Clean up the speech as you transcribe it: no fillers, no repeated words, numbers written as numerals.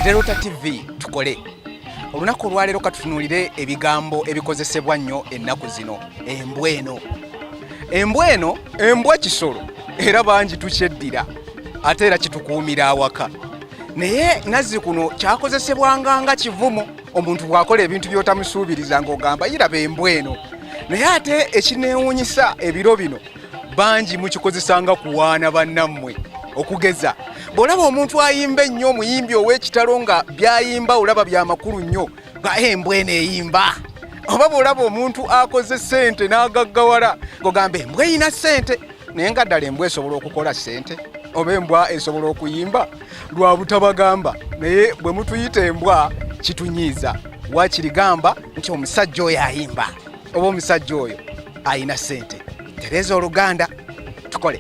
Derota TV tukole. Olunaku olwaleero katutunulire ebigambo ebikozesebwa nnyo ennaku zino. Embwa kisolo era bangi tukyeddira ate era kitukuumira awaka. Naye nazi kuno kyakozesebwanga nga kivumo omuntu bw'akola ebintu by'otamusuubiriza ng'ogamba yiraba embwa eno. Naye ate ekineewuunyisa ebiro bino bangi mukikozesanga kuwaana bannammwe okugeza bw'olaba omuntu ayimba ennyo omuyimbi ow'ekitalo nga byayimba olaba bya makulu nnyo nga embwa eno eyimba, oba bw'olaba omuntu akoze ssente n'agaggawala ng'ogamba embwa eyina ssente. Naye nga ddala embwa esobola okukola ssente oba embwa esobola okuyimba? Lwa butabagamba, naye bwe mutuyita embwa kitunyiiza. Wakirigamba nti omusajja oyo ayimba oba omusajja oyo ayina ssente. Tereza Oluganda tukole.